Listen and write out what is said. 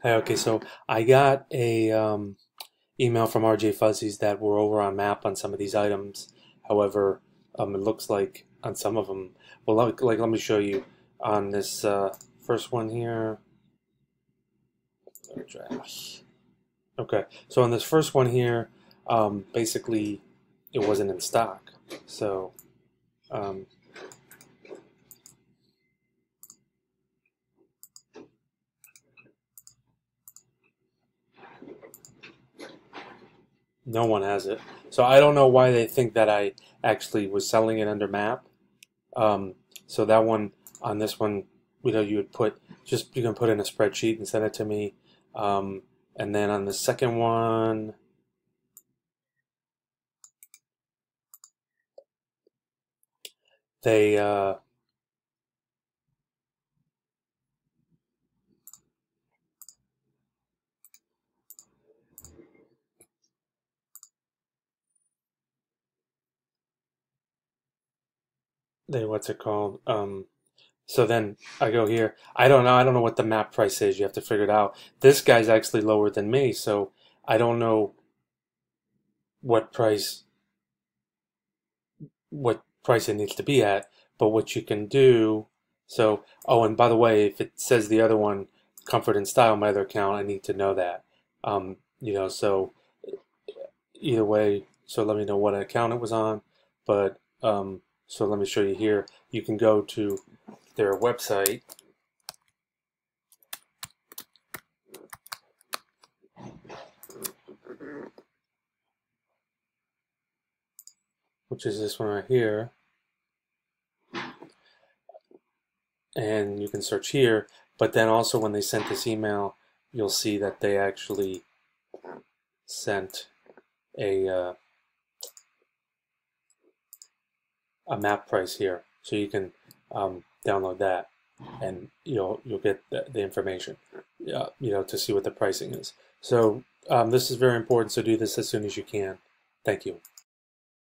Hey, okay, so I got a email from RJ Fuzzies that we're over on map on some of these items. However, it looks like on some of them, well, let me show you on this first one here. Okay, so on this first one here, basically it wasn't in stock. So, um, no one has it. So I don't know why they think that I actually was selling it under map. Um, so that one on this one, you would put you can put in a spreadsheet and send it to me. Um, and then on the second one, they what's it called? So then I go here. I don't know. I don't know what the map price is. You have to figure it out. This guy's actually lower than me, so I don't know what price it needs to be at. But what you can do. So, oh, and by the way, if it says the other one, Comfort and Style, my other account, I need to know that. So either way, so let me know what account it was on. But so let me show you here. You can go to their website, which is this one right here, and you can search here. But then also when they sent this email, you'll see that they actually sent a map price here, so you can download that, and you'll get the information, to see what the pricing is. So this is very important. So do this as soon as you can. Thank you.